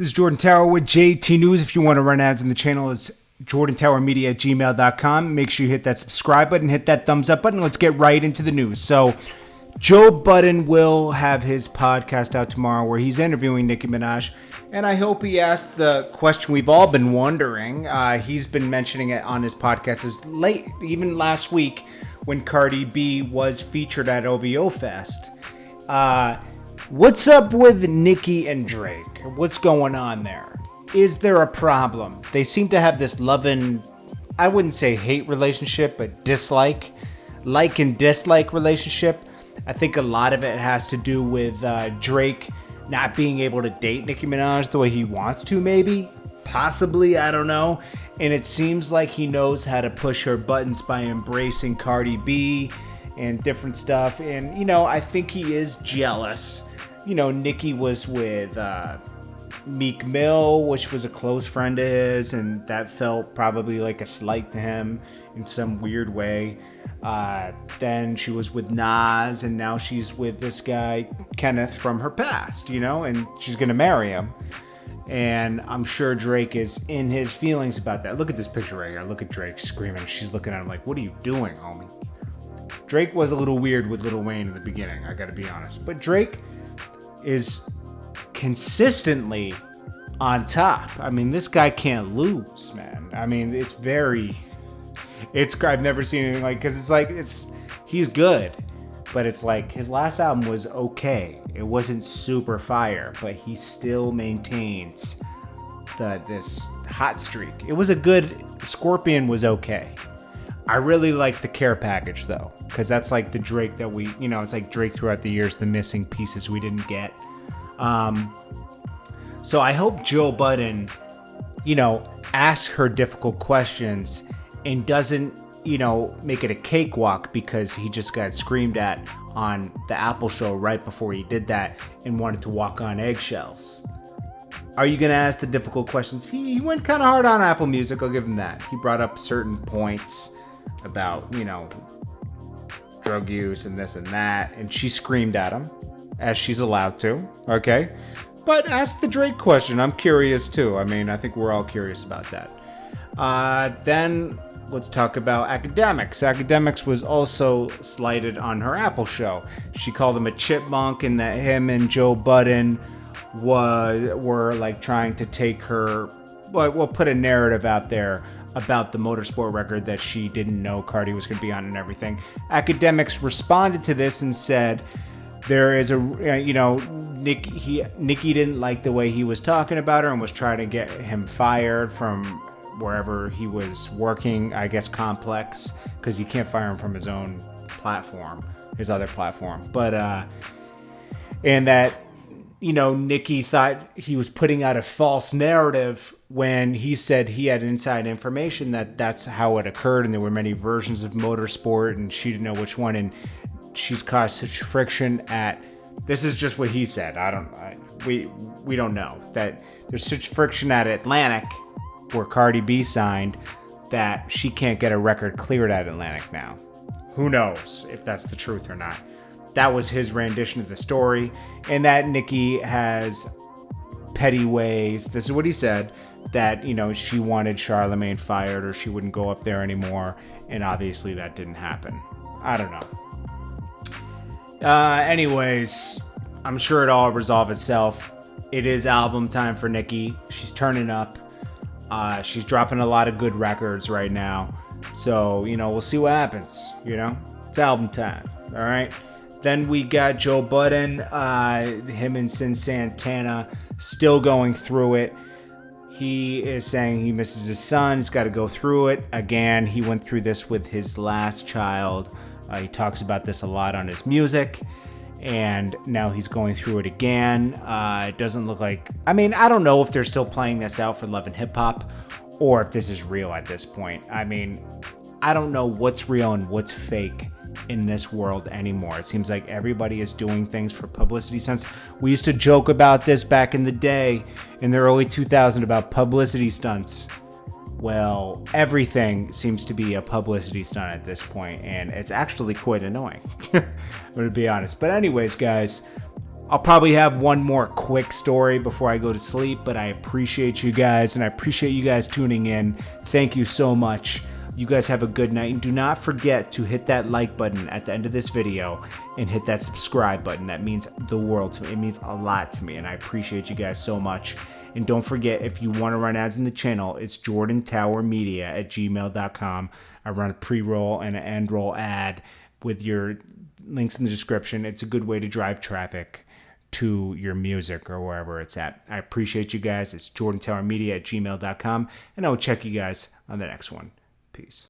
This is Jordan Tower with JT News. If you want to run ads on the channel, it's jordantowermedia@gmail.com. Make sure you hit that subscribe button, hit that thumbs up button. Let's get right into the news. So, Joe Budden will have his podcast out tomorrow where he's interviewing Nicki Minaj. And I hope he asked the question we've all been wondering. He's been mentioning it on his podcast as late, even last week when Cardi B was featured at OVO Fest. What's up with Nicki and Drake? What's going on there? Is there a problem? They seem to have this love and, I wouldn't say hate relationship, but like and dislike relationship. I think a lot of it has to do with Drake not being able to date Nicki Minaj the way he wants to, maybe. Possibly, I don't know. And it seems like he knows how to push her buttons by embracing Cardi B and different stuff. And, you know, I think he is jealous. You know, Nicki was with Meek Mill, which was a close friend of his, and that felt probably like a slight to him in some weird way. Then she was with Nas, and now she's with this guy, Kenneth, from her past, you know, and she's going to marry him. And I'm sure Drake is in his feelings about that. Look at this picture right here. Look at Drake screaming. She's looking at him like, what are you doing, homie? Drake was a little weird with Lil Wayne in the beginning, I got to be honest. But Drake is consistently on top. I mean, this guy can't lose, man. I mean, I've never seen anything like, because it's like, he's good, but it's like his last album was okay. It wasn't super fire, but he still maintains this hot streak. It was a good, Scorpion was okay. I really like the Care Package though, because that's like the Drake that we, you know, it's like Drake throughout the years, the missing pieces we didn't get. So I hope Joe Budden, you know, asks her difficult questions and doesn't, you know, make it a cakewalk because he just got screamed at on the Apple show right before he did that and wanted to walk on eggshells. Are you going to ask the difficult questions? He went kind of hard on Apple Music, I'll give him that. He brought up certain points about, you know, drug use and this and that, and she screamed at him, as she's allowed to, okay? But ask the Drake question. I'm curious too. I mean, I think we're all curious about that. Then let's talk about Akademiks. Akademiks was also slighted on her Apple show. She called him a chipmunk and that him and Joe Budden were like trying to take her, well, put a narrative out there about the motorsport record that she didn't know Cardi was going to be on and everything. Akademiks responded to this and said, there is you know, Nicki didn't like the way he was talking about her and was trying to get him fired from wherever he was working, I guess Complex, because you can't fire him from his own platform, his other platform. But, and that, you know, Nicki thought he was putting out a false narrative when he said he had inside information that that's how it occurred and there were many versions of motorsport and she didn't know which one, and she's caused such friction at, this is just what he said, we don't know, that there's such friction at Atlantic where Cardi B signed that she can't get a record cleared at Atlantic now. Who knows if that's the truth or not. That was his rendition of the story, and that Nicki has petty ways, this is what he said, that, you know, she wanted Charlemagne fired or she wouldn't go up there anymore, and obviously that didn't happen. I don't know. Anyways, I'm sure it'll all resolve itself. It is album time for Nicki. She's turning up. She's dropping a lot of good records right now. So, you know, we'll see what happens, you know? It's album time, all right? Then we got Joe Budden, him and Cyn Santana, still going through it. He is saying he misses his son. He's got to go through it. Again, he went through this with his last child. He talks about this a lot on his music, and now he's going through it again. It doesn't look like, I mean, I don't know if they're still playing this out for Love and Hip Hop or if this is real at this point. I mean, I don't know what's real and what's fake in this world anymore. It seems like everybody is doing things for publicity stunts. We used to joke about this back in the day, in the early 2000s, about publicity stunts. Well, everything seems to be a publicity stunt at this point, and it's actually quite annoying. I'm going to be honest. But anyways, guys, I'll probably have one more quick story before I go to sleep, but I appreciate you guys, and I appreciate you guys tuning in. Thank you so much. You guys have a good night, and do not forget to hit that like button at the end of this video and hit that subscribe button. That means the world to me. It means a lot to me, and I appreciate you guys so much. And don't forget, if you want to run ads in the channel, it's jordantowermedia@gmail.com. I run a pre-roll and an end-roll ad with your links in the description. It's a good way to drive traffic to your music or wherever it's at. I appreciate you guys. It's jordantowermedia@gmail.com, and I will check you guys on the next one. Peace.